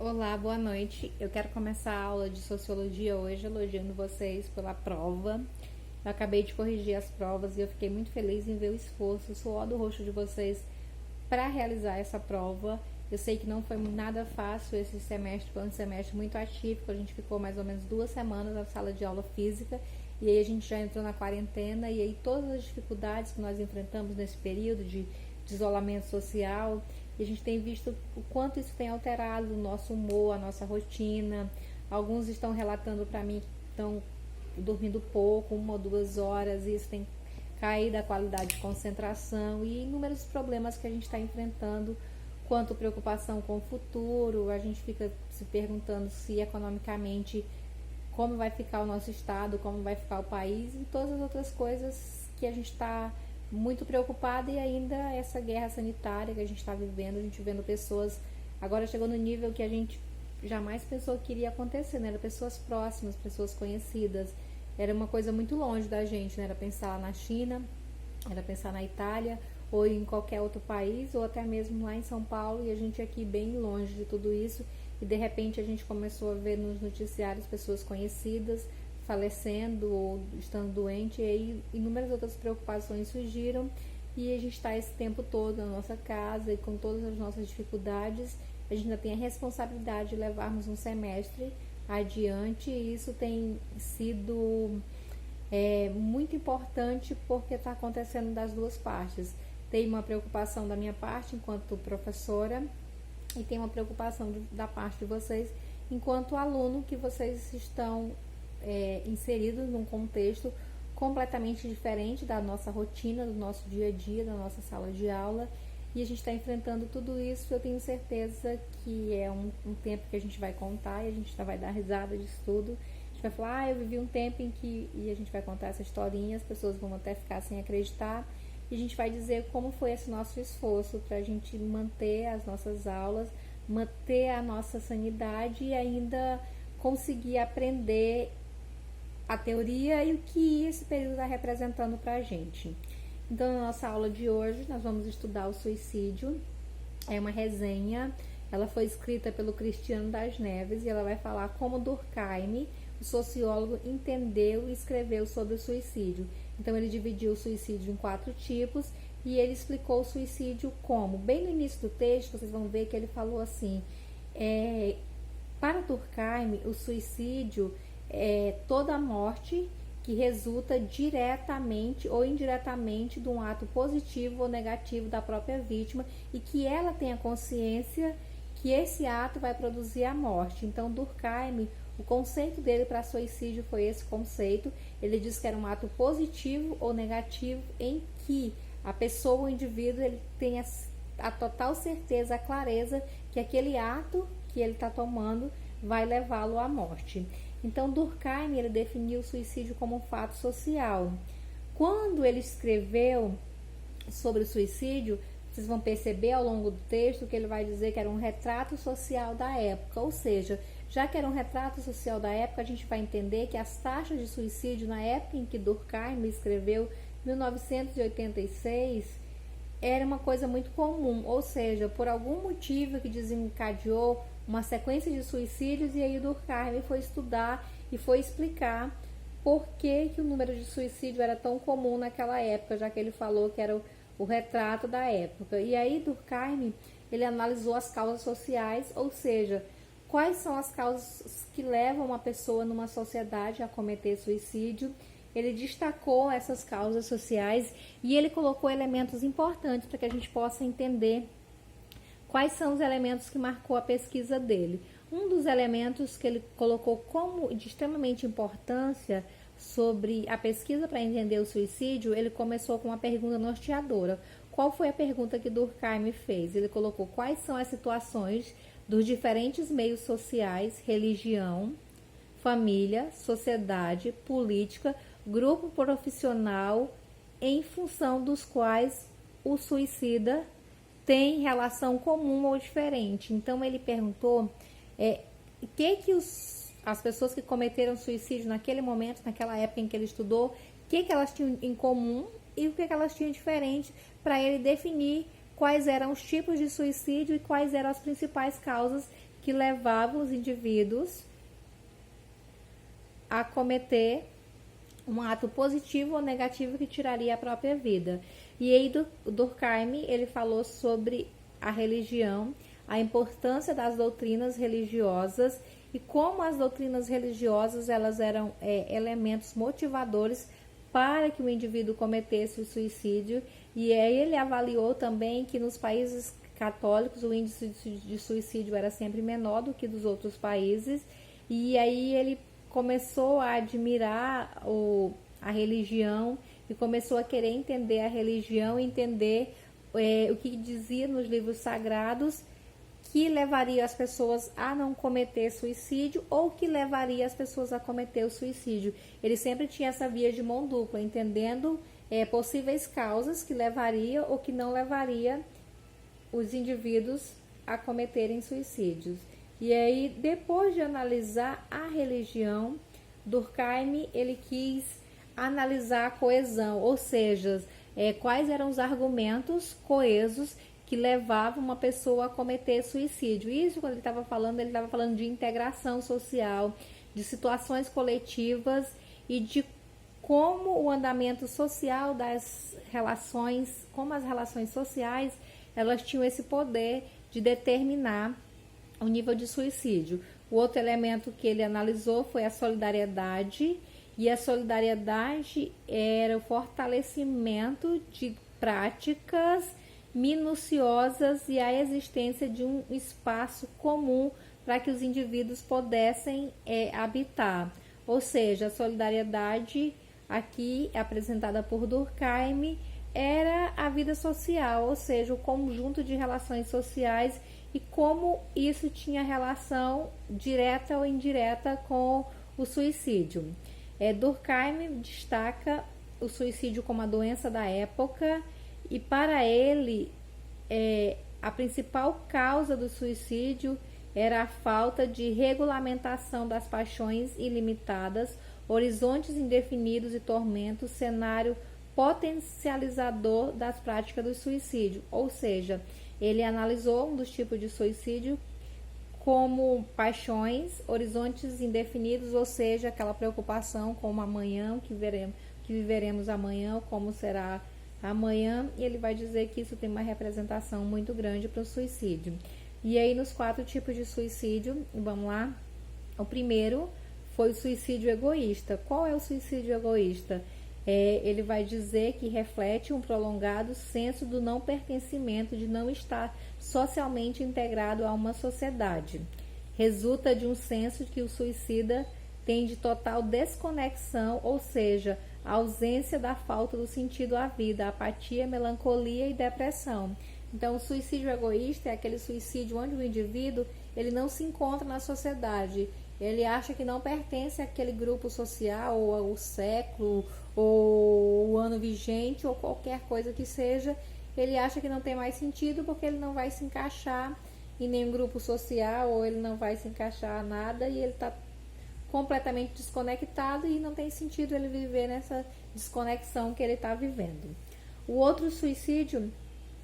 Olá, boa noite. Eu quero começar a aula de Sociologia hoje elogiando vocês pela prova. Eu acabei de corrigir as provas e eu fiquei muito feliz em ver o esforço, o suor do rosto de vocês para realizar essa prova. Eu sei que não foi nada fácil esse semestre, foi um semestre muito atípico. A gente ficou mais ou menos 2 semanas na sala de aula física e aí a gente já entrou na quarentena e aí todas as dificuldades que nós enfrentamos nesse período de isolamento social, e a gente tem visto o quanto isso tem alterado o nosso humor, a nossa rotina. Alguns estão relatando para mim que estão dormindo pouco, 1 ou 2 horas, e isso tem caído a qualidade de concentração e inúmeros problemas que a gente está enfrentando, quanto preocupação com o futuro. A gente fica se perguntando se economicamente como vai ficar o nosso estado, como vai ficar o país e todas as outras coisas que a gente está muito preocupada, e ainda essa guerra sanitária que a gente está vivendo, a gente vendo pessoas, agora chegou no nível que a gente jamais pensou que iria acontecer, né? Era pessoas próximas, pessoas conhecidas, era uma coisa muito longe da gente, né? Era pensar na China, era pensar na Itália, ou em qualquer outro país, ou até mesmo lá em São Paulo, e a gente aqui bem longe de tudo isso, e de repente a gente começou a ver nos noticiários pessoas conhecidas falecendo ou estando doente, e aí inúmeras outras preocupações surgiram, e a gente está esse tempo todo na nossa casa e com todas as nossas dificuldades. A gente ainda tem a responsabilidade de levarmos um semestre adiante, e isso tem sido muito importante porque está acontecendo das duas partes. Tem uma preocupação da minha parte enquanto professora e tem uma preocupação da parte de vocês enquanto aluno, que vocês estão inseridos num contexto completamente diferente da nossa rotina, do nosso dia a dia, da nossa sala de aula, e a gente está enfrentando tudo isso. Eu tenho certeza que é um tempo que a gente vai contar e a gente vai dar risada disso tudo. A gente vai falar, eu vivi um tempo em que... E a gente vai contar essa historinha, as pessoas vão até ficar sem acreditar, e a gente vai dizer como foi esse nosso esforço para a gente manter as nossas aulas, manter a nossa sanidade e ainda conseguir aprender a teoria e o que esse período está representando para a gente. Então, na nossa aula de hoje, nós vamos estudar o suicídio. É uma resenha, ela foi escrita pelo Cristiano das Neves, e ela vai falar como Durkheim, o sociólogo, entendeu e escreveu sobre o suicídio. Então, ele dividiu o suicídio em 4 tipos, e ele explicou o suicídio como, bem no início do texto, vocês vão ver que ele falou assim, para Durkheim, o suicídio é toda morte que resulta diretamente ou indiretamente de um ato positivo ou negativo da própria vítima, e que ela tenha consciência que esse ato vai produzir a morte. Então, Durkheim, o conceito dele para suicídio foi esse conceito. Ele disse que era um ato positivo ou negativo em que a pessoa, o indivíduo, ele tenha a total certeza, a clareza que aquele ato que ele está tomando vai levá-lo à morte. Então, Durkheim, ele definiu o suicídio como um fato social. Quando ele escreveu sobre o suicídio, vocês vão perceber ao longo do texto que ele vai dizer que era um retrato social da época, ou seja, já que era um retrato social da época, a gente vai entender que as taxas de suicídio na época em que Durkheim escreveu, 1986, era uma coisa muito comum, ou seja, por algum motivo que desencadeou uma sequência de suicídios, e aí Durkheim foi estudar e foi explicar por que o número de suicídio era tão comum naquela época, já que ele falou que era o retrato da época. E aí Durkheim, ele analisou as causas sociais, ou seja, quais são as causas que levam uma pessoa numa sociedade a cometer suicídio. Ele destacou essas causas sociais e ele colocou elementos importantes para que a gente possa entender quais são os elementos que marcou a pesquisa dele. Um dos elementos que ele colocou como de extremamente importância sobre a pesquisa para entender o suicídio, ele começou com uma pergunta norteadora. Qual foi a pergunta que Durkheim fez? Ele colocou quais são as situações dos diferentes meios sociais, religião, família, sociedade, política, grupo profissional, em função dos quais o suicida tem relação comum ou diferente. Então, ele perguntou o que as pessoas que cometeram suicídio naquele momento, naquela época em que ele estudou, o que elas tinham em comum e o que elas tinham diferente, para ele definir quais eram os tipos de suicídio e quais eram as principais causas que levavam os indivíduos a cometer um ato positivo ou negativo que tiraria a própria vida. E aí Durkheim, ele falou sobre a religião, a importância das doutrinas religiosas e como as doutrinas religiosas elas eram elementos motivadores para que o indivíduo cometesse o suicídio. E aí ele avaliou também que nos países católicos o índice de suicídio era sempre menor do que dos outros países. E aí ele começou a admirar a religião e começou a querer entender a religião, entender o que dizia nos livros sagrados que levaria as pessoas a não cometer suicídio ou que levaria as pessoas a cometer o suicídio. Ele sempre tinha essa via de mão dupla, entendendo possíveis causas que levaria ou que não levaria os indivíduos a cometerem suicídios. E aí, depois de analisar a religião, Durkheim ele quis analisar a coesão, ou seja, quais eram os argumentos coesos que levavam uma pessoa a cometer suicídio. Isso, quando ele estava falando de integração social, de situações coletivas e de como o andamento social das relações, como as relações sociais, elas tinham esse poder de determinar o nível de suicídio. O outro elemento que ele analisou foi a solidariedade, e a solidariedade era o fortalecimento de práticas minuciosas e a existência de um espaço comum para que os indivíduos pudessem habitar. Ou seja, a solidariedade aqui apresentada por Durkheim era a vida social, ou seja, o conjunto de relações sociais e como isso tinha relação direta ou indireta com o suicídio. Durkheim destaca o suicídio como a doença da época e para ele a principal causa do suicídio era a falta de regulamentação das paixões ilimitadas, horizontes indefinidos e tormentos, cenário potencializador das práticas do suicídio. Ou seja, ele analisou um dos tipos de suicídio como paixões, horizontes indefinidos, ou seja, aquela preocupação com o amanhã, que viveremos amanhã, como será amanhã, e ele vai dizer que isso tem uma representação muito grande para o suicídio. E aí, nos 4 tipos de suicídio, vamos lá. O primeiro foi o suicídio egoísta. Qual é o suicídio egoísta? Ele vai dizer que reflete um prolongado senso do não pertencimento, de não estar socialmente integrado a uma sociedade. Resulta de um senso que o suicida tem de total desconexão, ou seja, a ausência da falta do sentido à vida, apatia, melancolia e depressão. Então, o suicídio egoísta é aquele suicídio onde o indivíduo ele não se encontra na sociedade. Ele acha que não pertence àquele grupo social, ou ao século, ou o ano vigente, ou qualquer coisa que seja. Ele acha que não tem mais sentido porque ele não vai se encaixar em nenhum grupo social, ou ele não vai se encaixar em nada, e ele está completamente desconectado e não tem sentido ele viver nessa desconexão que ele está vivendo. O outro suicídio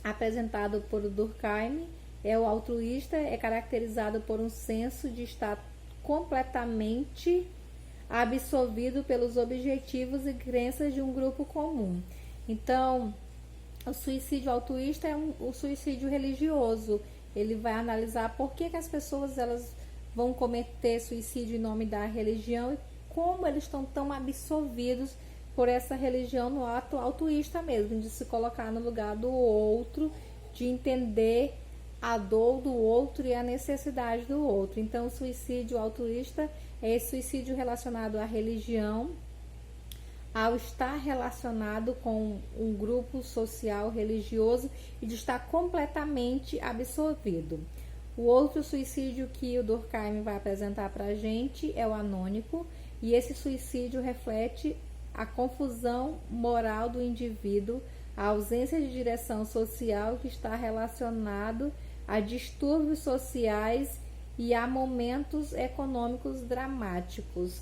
apresentado por Durkheim é o altruísta, é caracterizado por um senso de estar completamente absorvido pelos objetivos e crenças de um grupo comum. Então, o suicídio altruísta é o suicídio religioso. Ele vai analisar por que as pessoas elas vão cometer suicídio em nome da religião e como eles estão tão absorvidos por essa religião no ato altruísta mesmo, de se colocar no lugar do outro, de entender a dor do outro e a necessidade do outro. Então, o suicídio altruísta é esse suicídio relacionado à religião, ao estar relacionado com um grupo social religioso e de estar completamente absorvido. O outro suicídio que o Durkheim vai apresentar para a gente é o anônico, e esse suicídio reflete a confusão moral do indivíduo, a ausência de direção social que está relacionado a distúrbios sociais e a momentos econômicos dramáticos.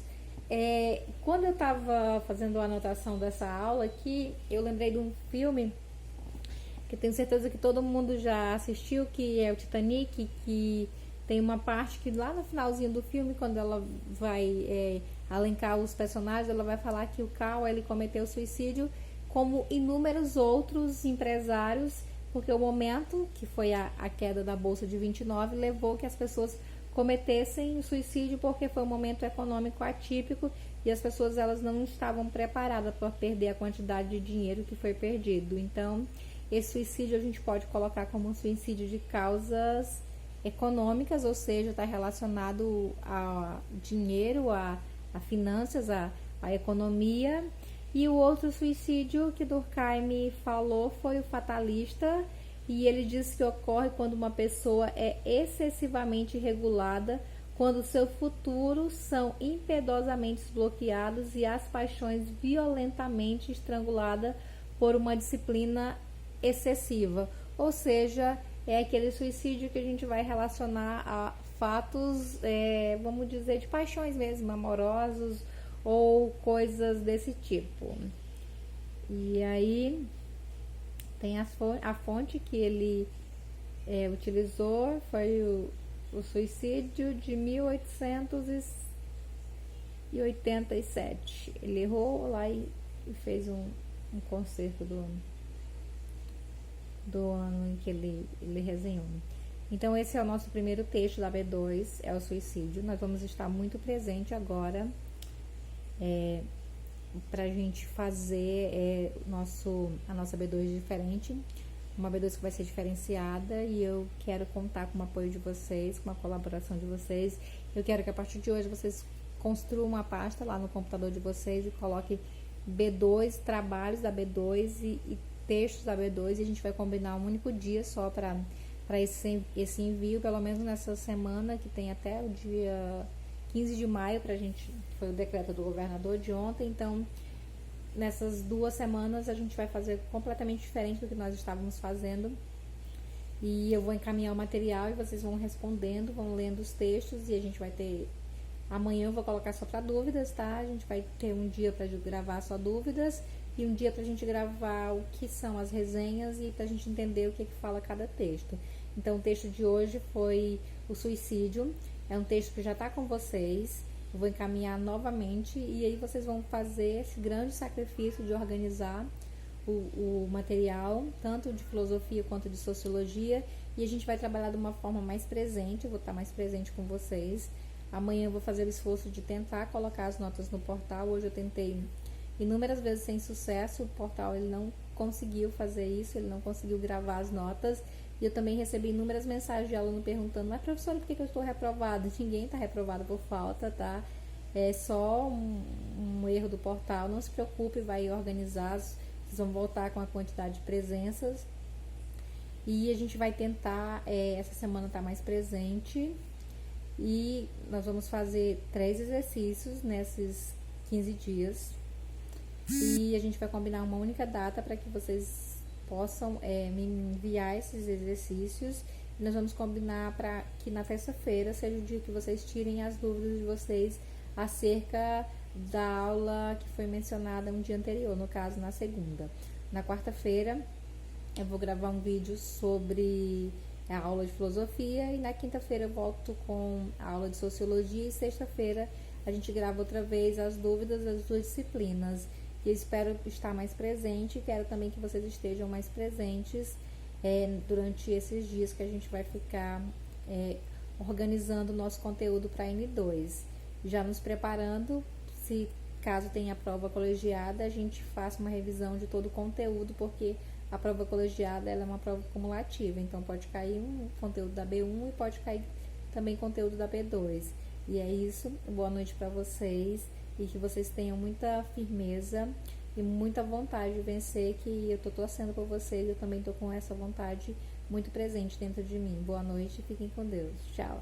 Quando eu estava fazendo a anotação dessa aula aqui, eu lembrei de um filme que tenho certeza que todo mundo já assistiu, que é o Titanic, que Tem uma parte que lá no finalzinho do filme, quando ela vai alencar os personagens, ela vai falar que o Cal, ele cometeu suicídio como inúmeros outros empresários, porque o momento que foi a queda da Bolsa de 29 levou que as pessoas cometessem suicídio, porque foi um momento econômico atípico e as pessoas elas não estavam preparadas para perder a quantidade de dinheiro que foi perdido. Então, esse suicídio a gente pode colocar como um suicídio de causas econômicas, ou seja, está relacionado a dinheiro, a finanças, a economia. E o outro suicídio que Durkheim falou foi o fatalista, e ele diz que ocorre quando uma pessoa é excessivamente regulada, quando seus futuros são impiedosamente bloqueados e as paixões violentamente estranguladas por uma disciplina excessiva. Ou seja, é aquele suicídio que a gente vai relacionar a fatos, vamos dizer, de paixões mesmo, amorosos ou coisas desse tipo. E aí tem a fonte que ele utilizou foi o suicídio de 1887. Ele errou lá e fez um concerto do ano em que ele resenhou. Então esse é o nosso primeiro texto da B2, é o suicídio. Nós vamos estar muito presente agora para a gente fazer a nossa B2 diferente, uma B2 que vai ser diferenciada, e eu quero contar com o apoio de vocês, com a colaboração de vocês. Eu quero que a partir de hoje vocês construam uma pasta lá no computador de vocês e coloquem B2, trabalhos da B2 e textos da B2, e a gente vai combinar um único dia só para esse envio, pelo menos nessa semana, que tem até o dia 15 de maio pra gente, foi o decreto do governador de ontem. Então nessas 2 semanas a gente vai fazer completamente diferente do que nós estávamos fazendo, e eu vou encaminhar o material e vocês vão respondendo, vão lendo os textos, e a gente vai ter, amanhã eu vou colocar só para dúvidas, tá? A gente vai ter um dia para gravar só dúvidas e um dia pra gente gravar o que são as resenhas e pra gente entender o que fala cada texto. Então o texto de hoje foi o suicídio, é um texto que já está com vocês, eu vou encaminhar novamente, e aí vocês vão fazer esse grande sacrifício de organizar o material, tanto de filosofia quanto de sociologia, e a gente vai trabalhar de uma forma mais presente, eu vou estar mais presente com vocês. Amanhã eu vou fazer o esforço de tentar colocar as notas no portal. Hoje eu tentei inúmeras vezes sem sucesso, o portal ele não conseguiu fazer isso, ele não conseguiu gravar as notas, e eu também recebi inúmeras mensagens de aluno perguntando: mas professora, por que eu estou reprovado? Ninguém está reprovado por falta, tá? É só um erro do portal, não se preocupe, vai organizar, vocês vão voltar com a quantidade de presenças, e a gente vai tentar essa semana estar mais presente, e nós vamos fazer 3 exercícios nesses 15 dias, e a gente vai combinar uma única data para que vocês possam me enviar esses exercícios. E nós vamos combinar para que na terça-feira seja o dia que vocês tirem as dúvidas de vocês acerca da aula que foi mencionada um dia anterior, no caso na segunda. Na quarta-feira eu vou gravar um vídeo sobre a aula de filosofia, e na quinta-feira eu volto com a aula de sociologia, e sexta-feira a gente grava outra vez as dúvidas das 2 disciplinas. E eu espero estar mais presente, e quero também que vocês estejam mais presentes durante esses dias que a gente vai ficar organizando o nosso conteúdo para N2. Já nos preparando, se caso tenha prova colegiada, a gente faça uma revisão de todo o conteúdo, porque a prova colegiada ela é uma prova cumulativa, então pode cair um conteúdo da B1 e pode cair também conteúdo da B2. E é isso, boa noite para vocês, e que vocês tenham muita firmeza e muita vontade de vencer, que eu tô torcendo por vocês, eu também tô com essa vontade muito presente dentro de mim. Boa noite e fiquem com Deus. Tchau.